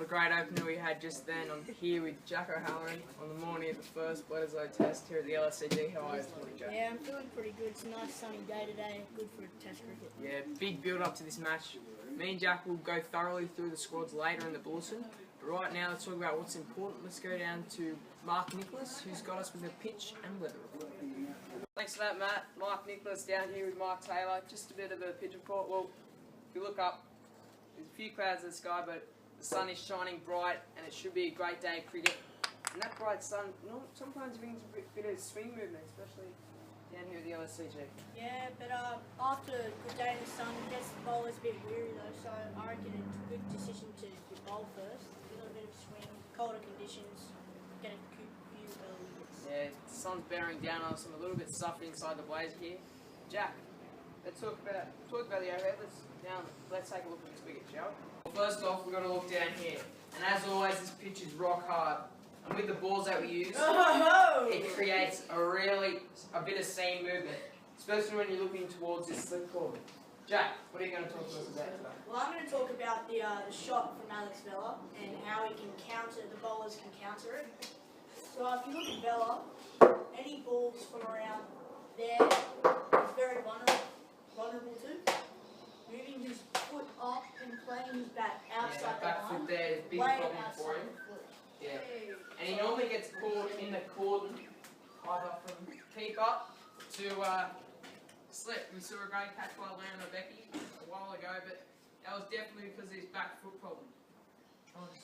a great opener we had just then. I'm here with Jack O'Halloran on the morning of the first Bledisloe Test here at the LSCG. How are you this morning, Jack? Yeah, I'm feeling pretty good. It's a nice sunny day today. Good for Test cricket. Yeah, big build up to this match. Me and Jack will go thoroughly through the squads later in the bulletin. But right now, let's talk about what's important. Let's go down to Mark Nicholas, who's got us with the pitch and weather report. Thanks for that, Matt. Mark Nicholas down here with Mark Taylor. Just a bit of a pitch report. Well, if you look up, there's a few clouds in the sky, but the sun is shining bright, and it should be a great day of cricket. And that bright sun sometimes brings a bit of swing movement, especially down here at the LSCG. Yeah, but after a good day in the sun, it gets the bowlers a bit weary though, so I reckon it's a good decision to bowl first. A little bit of swing, colder conditions, get a few early hits. Yeah, the sun's bearing down on us. I'm a little bit stuffy inside the blazer here. Jack, let's talk about the overhead. Let's take a look at this wicket, shall we? Well, first off, we've got to look down here. And as always, this pitch is rock hard. And with the balls that we use, it creates a bit of seam movement, especially when you're looking towards this slip corner. Jack, what are you going to talk to us about today? Well, I'm going to talk about the shot from Alex Vella and how he can counter, the bowlers can counter it. So if you look at Vella, any balls from around there, he's very vulnerable to. Moving his foot up and playing his bat outside the back foot line. there is a big problem for him. Yeah. And he normally gets caught in the cordon, either from keeper to slip. We saw a great catch by Leon Becky a while ago, but that was definitely because of his back foot problem.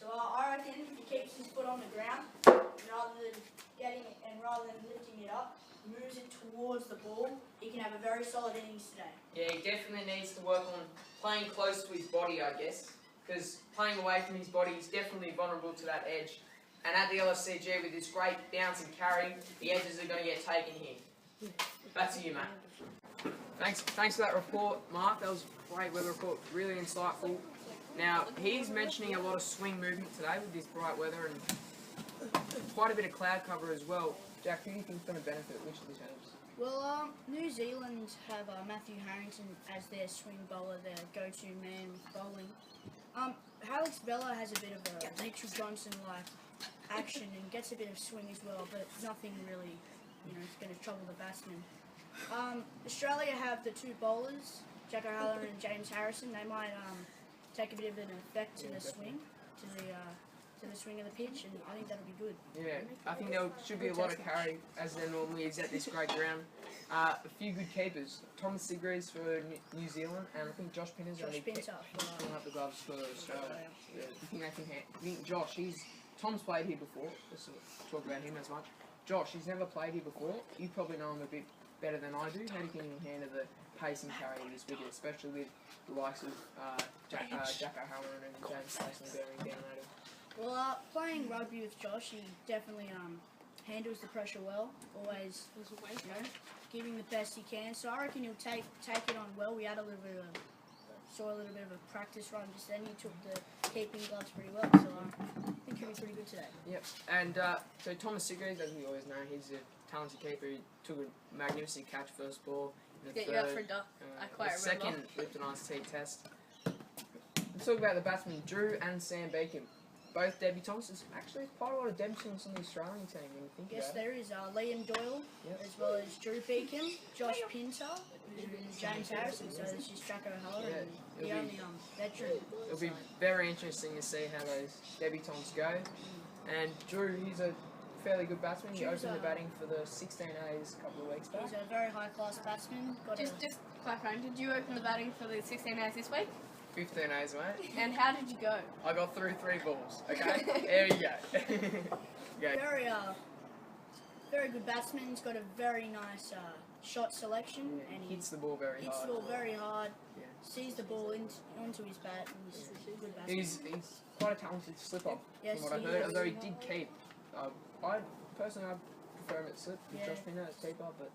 So I reckon if he keeps his foot on the ground, rather than lifting it up, moves it towards the ball, he can have a very solid innings today. Yeah, he definitely needs to work on playing close to his body, I guess, because playing away from his body, he's definitely vulnerable to that edge. And at the LSCG, with this great bounce and carry, the edges are going to get taken here. Back to you, Matt. Thanks for that report, Mark. That was a great weather report, really insightful. Now, he's mentioning a lot of swing movement today with this bright weather and quite a bit of cloud cover as well. Jack, who do you think is going to benefit which of the teams? Well, New Zealand have Matthew Harrington as their swing bowler, their go-to man with bowling. Alex Vella has a bit of a Mitchell Johnson-like action and gets a bit of swing as well, but nothing really, is going to trouble the batsman. Australia have the two bowlers, Jack O'Halloran and James Harrison. They might take a bit of an effect to the swing, to the swing of the pitch, and I think that'll be good. Yeah, I think there should be a lot of carry, as there normally is at this great ground. A few good keepers. Thomas Sigrees for New Zealand, and I think Josh Pinner's going to pick up the gloves for Australia. Yeah, I think Josh, Tom's played here before. Let's talk about him as much. Josh, he's never played here before. You probably know him a bit better than I do. How do you think he'll handle the pace and carry in this wicket, especially with the likes of Jack O'Halloran and James Slacey bearing down at him? Well, playing rugby with Josh, he definitely handles the pressure well. Always, giving the best he can. So I reckon he'll take it on well. We had a little bit of a practice run just then. He took the keeping gloves pretty well. So I think he'll be pretty good today. Yep. And so Thomas Sigrees, as we always know, he's a talented keeper. He took a magnificent catch first ball. Get you up for a duck. I quite the remember. Second Lipton Ice Tea Test. Let's talk about the batsmen, Drew and Sam Beacom. Both debutants. There's actually quite a lot of debutants on the Australian team when you think yes, about it. There is Liam Doyle, as well as Drew Beacom, Josh Pinter, and James Harrison. So this is Jack O'Halloran, the only veteran. It'll be very interesting to see how those debutants go. And Drew, he's a fairly good batsman. He opened the batting for the 16As a couple of weeks back. He's a very high-class batsman. Just clarifying, did you open the batting for the 16As this week? 15As, mate. And how did you go? I got through 3 balls. Okay, there you go. Very good batsman. He's got a very nice shot selection, and he hits the ball very hard. Hits the ball very hard. Yeah. Sees the ball onto his bat. And he's a good batsman. He's quite a talented slipper, yes, from what I heard. Although he did keep. I prefer him at slip with Josh Pinner as keeper, but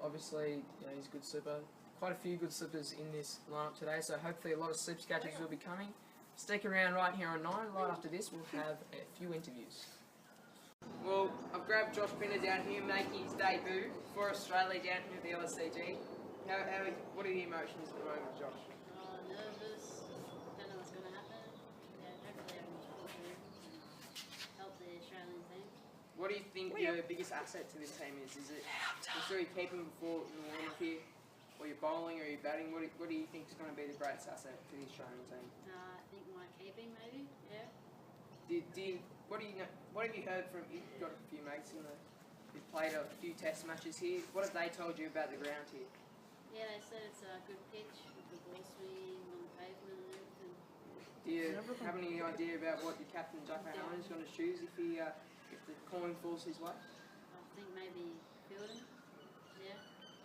obviously he's a good slipper. Quite a few good slippers in this lineup today, so hopefully a lot of slip catches will be coming. Stick around right here on 9. Right after this, we'll have a few interviews. Well, I've grabbed Josh Pinner down here making his debut for Australia down here at the LSCG. What are the emotions at the moment, Josh? Nervous, don't know what's going to happen. Yeah, hopefully What do you think your biggest asset to this team is? Is it your keeping before in the warm-up here, or your bowling, or your batting? What do you think is going to be the greatest asset to the Australian team? I think my keeping maybe, yeah. What have you heard from? You've got a few mates who've played a few Test matches here. What have they told you about the ground here? Yeah, they said it's a good pitch with the ball swing on the pavement and everything. Do you have any idea about what your captain Jacko Halloran is going to choose if the coin falls his way? I think maybe fielding, yeah.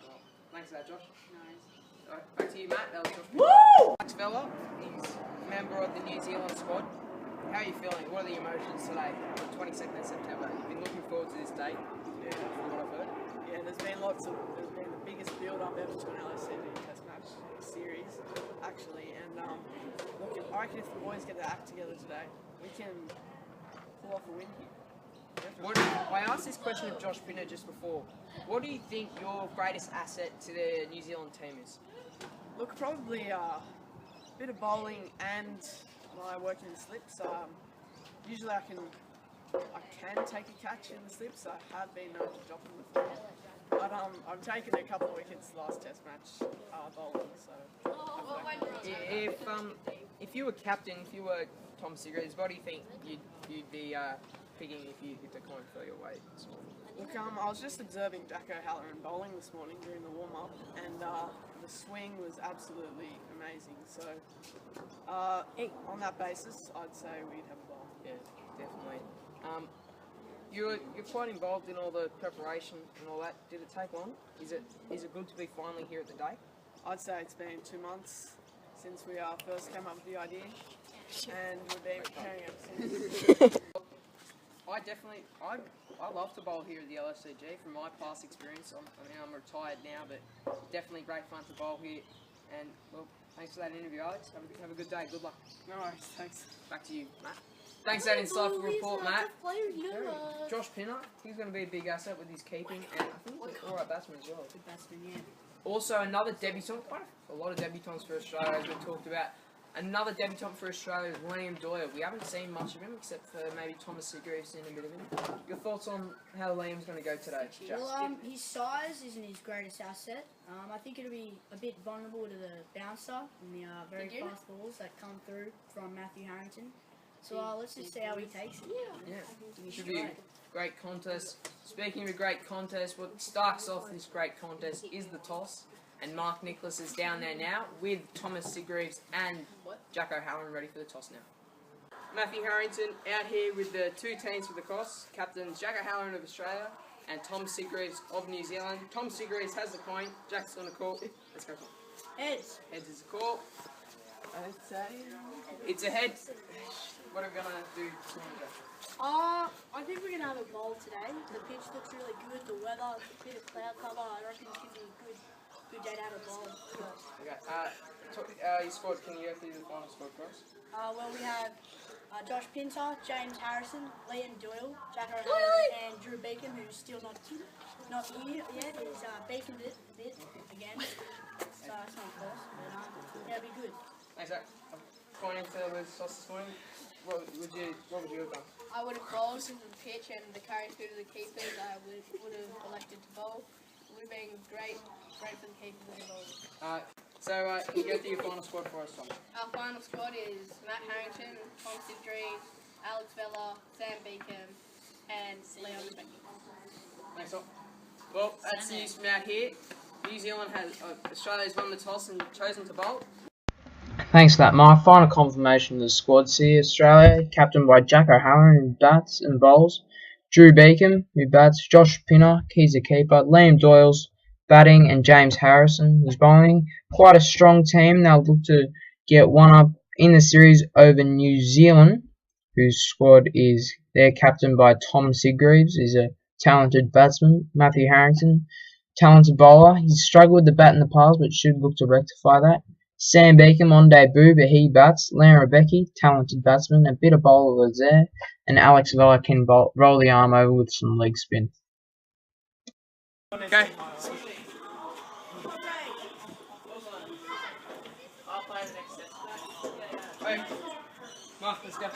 Well, thanks for that, Josh. No worries. Alright, back to you, Matt. That was Josh. Woo! Alex Vella, he's a member of the New Zealand squad. How are you feeling? What are the emotions today, on the 22nd of September? You've been looking forward to this date, from what I've heard. Yeah, there's been the biggest build-up ever to an LSCG Test match series, actually. And look, I reckon if the boys get their act together today, we can pull off a win here. I asked this question of Josh Pinner just before. What do you think your greatest asset to the New Zealand team is? Look, probably a bit of bowling and I work in the slips. Usually I can take a catch in the slips. I have been known to drop them before. But I've taken a couple of wickets last Test match bowling. So if you were captain, if you were Tom Seagraves, what do you think you'd be picking if the coin fell your way this morning? Look, I was just observing Jacko Halloran bowling this morning during the warm-up, and the swing was absolutely amazing. So, on that basis, I'd say we'd have a bowl. Yeah, definitely. You're quite involved in all the preparation and all that. Did it take long? Is it good to be finally here at the day? I'd say it's been 2 months since we first came up with the idea, and we've been preparing it since. I love to bowl here at the LSCG from my past experience. I'm retired now, but definitely great fun to bowl here. And well, thanks for that interview, Alex. Have a good day. Good luck. No worries, thanks. Back to you, Matt. Thanks for that insightful report, Matt. Josh Pinner, he's going to be a big asset with his keeping, and I think he's an alright batsman as well. Good batsman, yeah. Also, another debutant. Quite a lot of debutants for Australia has been talked about. Another debutant for Australia is Liam Doyle. We haven't seen much of him except for maybe Thomas Seagraves seen a bit of him. Your thoughts on how Liam's going to go today, Jack? Well, his size isn't his greatest asset. I think it'll be a bit vulnerable to the bouncer and the very fast balls that come through from Matthew Harrington. So let's just see how he takes it. Yeah, should be a great contest. Speaking of a great contest, what starts off this great contest is the toss. And Mark Nicholas is down there now with Thomas Seagraves and Jacko Halloran ready for the toss now. Matthew Harrington out here with the two teams for the toss. Captains Jacko Halloran of Australia and Tom Seagraves of New Zealand. Tom Seagraves has the coin. Jack's going to call. Let's go. Heads. Heads is the call. I'd say It's a head. What are we going to do this morning, Jack? I think we're going to have a bowl today. The pitch looks really good. The weather, a bit of cloud cover. I reckon it's going to be a good day to have a bowl. Okay. Your squad, can you go through the final squad for us? Well, we have Josh Pinter, James Harrison, Liam Doyle, Jacko Halloran, and Drew Beacom, who's still not here yet. He's beaconed it a bit again. So it's not close, but it'll be good. Thanks, Zach. Pointing to the toss this morning. What would you have done? I would have bowled into the pitch and the carry through to the keepers. I would have elected to bowl. It would have been great for the keepers to bowl. So can you go through your final squad for us, Tom? Our final squad is Matt Harrington, Tom Seagraves, Alex Vella, Sam Beacom, and Leon Becky. Thanks, Tom. Well, that's the news from out here. New Zealand Australia's won the toss and chosen to bowl. Thanks for that, Mark. Final confirmation of the squad. See Australia, captained by Jacko Halloran, who bats and bowls. Drew Beacom, who bats. Josh Pinner, he's a keeper. Liam Doyle's batting, and James Harrison, who's bowling. Quite a strong team. They'll look to get one up in the series over New Zealand, whose squad is they're captained by Tom Seagraves, who's a talented batsman. Matthew Harrington, talented bowler. He's struggled with the bat in the past, but should look to rectify that. Sam Beacom on debut, but he bats. Liam Rebecki, talented batsman, a bit of bowler was there, and Alex Vella can roll the arm over with some leg spin. Okay. Hey, Mark, let's go.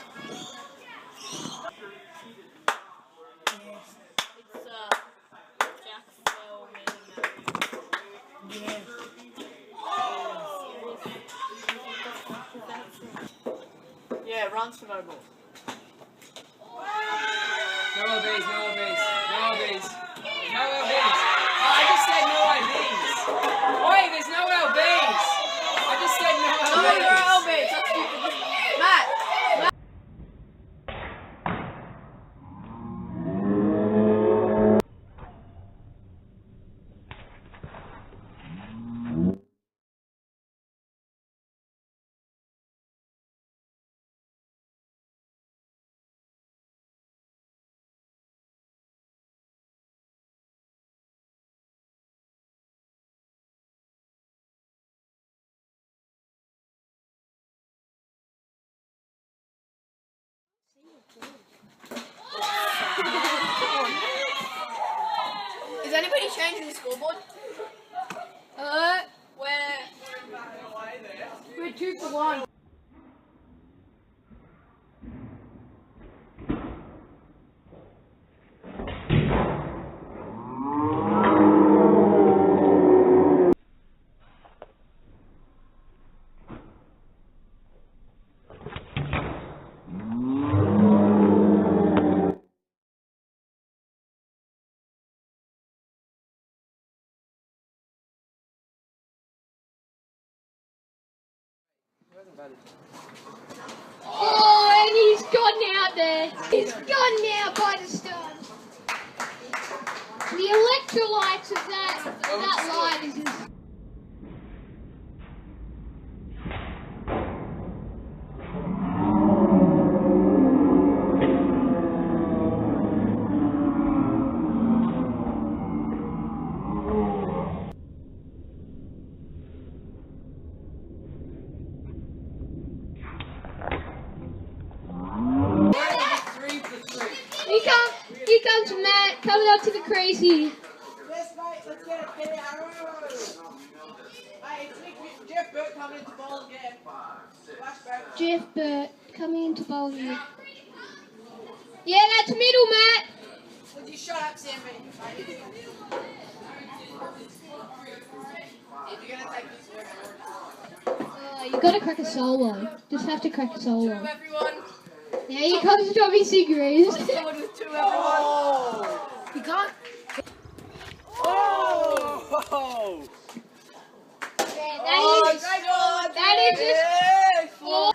Yeah, runs for no ball. No LBs, no LBs, no LBs. No LBs. Oh, I just said no LBs. Wait, there's no LBs. I just said no LBs. That's stupid. Matt. Is anybody changing the scoreboard? We're 2-1. Oh, and he's gone out there. He's gone now by the stars. The electrolytes of that line is just... Here comes Matt coming up to the crazy. Yes, mate, let's get a pair of arrows. Hey, it's Jeff Burt coming into bowl again. Flashback. Jeff Burt coming into bowl here. Yeah, that's middle, Matt. Would you shut up, Sammy? If you're going to take this work, You gotta crack a solo. Just have to crack a solo. Everyone. Yeah, here comes Tommy Seagraves. Forward with 2, everyone. Oh! He can't. Oh! That is just... Oh,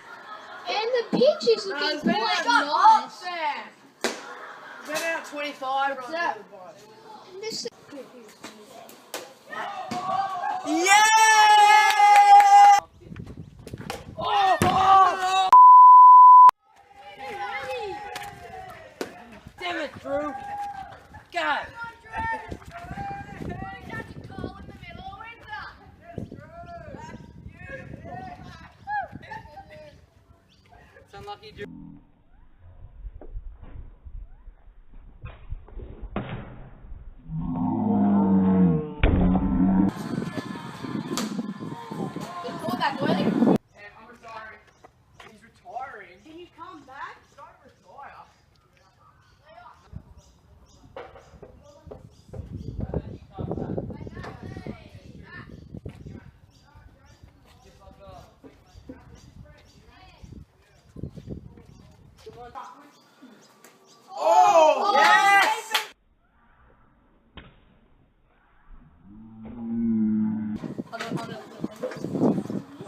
and the pitch is looking quite nice. Been out 25. What's that? And this... Yeah! Oh! Damn it, Drew. Go. It's unlucky, Drew. Quarterback, Willie. I'm retiring. He's retiring. Can you come back? Don't retire. Oh, yes!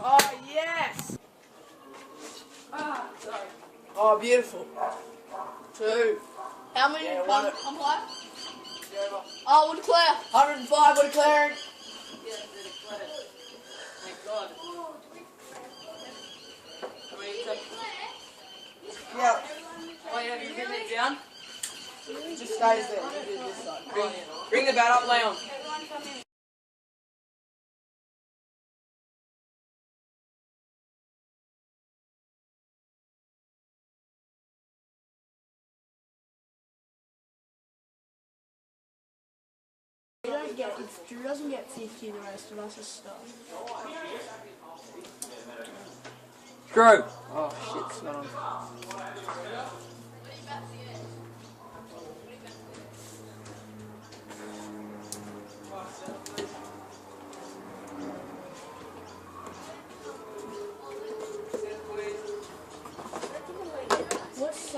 Oh, yes! Oh, beautiful. 2. How many? Yeah, one. Umpire? Oh, we'll declare. 105, we're declaring. Thank God. Yeah, Oh, yeah, you getting it down? it just stays there. You do this side. Bring the bat up, Leon. If Drew doesn't get 50, the rest of us are stuffed. Drew. Oh, shit, it's not on.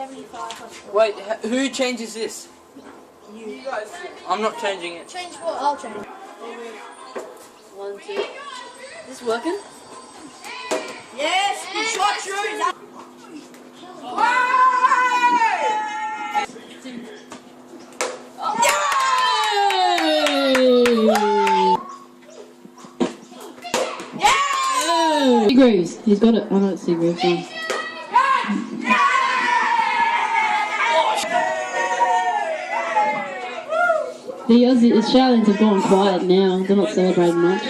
75 plus 4. Wait, who changes this? You. I'm not changing it. Change what? I'll change. 1, 2. Is this working? Yes! Good shot, Drew! Seagraves, he's got it. I know it's Seagraves. The Australians have gone quiet now. They're not celebrating much.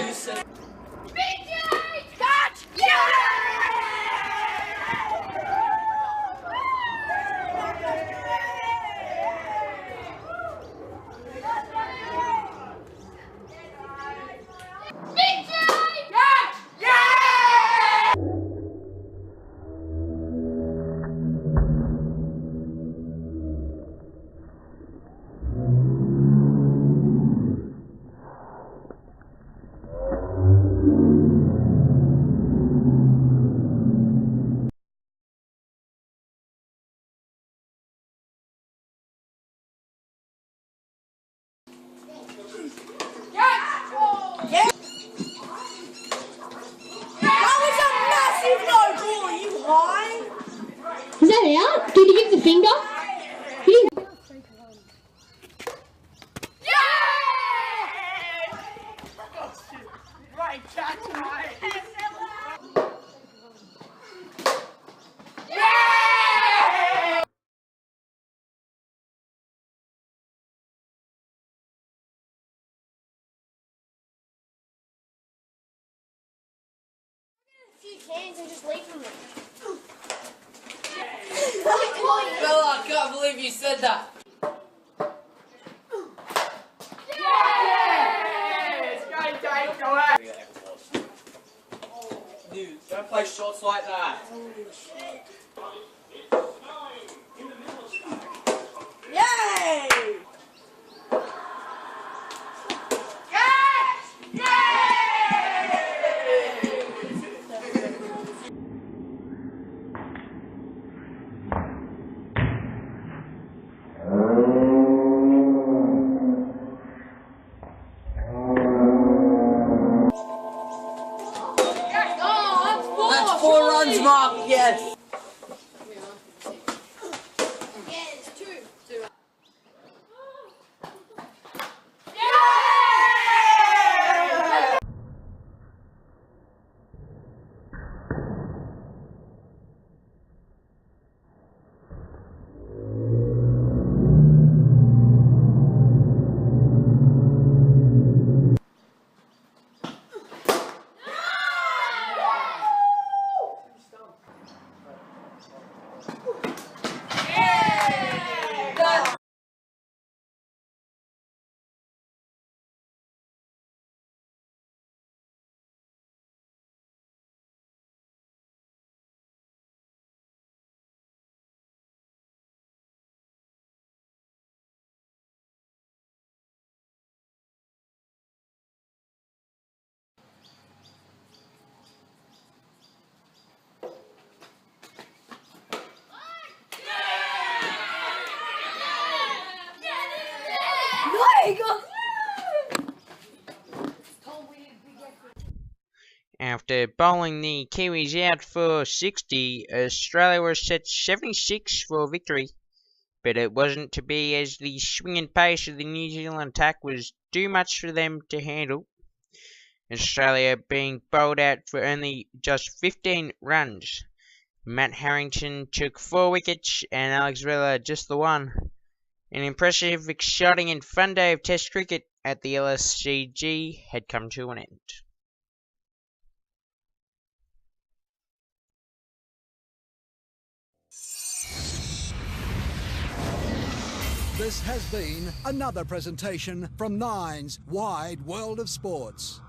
Is that out? Did he give the finger? Right catch, mate. Cans and just leave them there. Bella, I can't believe you said that. Yes! Go, Dave, go out. Dude, don't play shots like that. Yay! That's 4 runs, Mark, yes. Yes, 2. After bowling the Kiwis out for 60, Australia were set 76 for victory. But it wasn't to be, as the swinging pace of the New Zealand attack was too much for them to handle. Australia being bowled out for only just 15 runs. Matt Harrington took 4 wickets and Alex Vella just the 1. An impressive, exciting and fun day of Test cricket at the LSCG had come to an end. This has been another presentation from Nine's Wide World of Sports.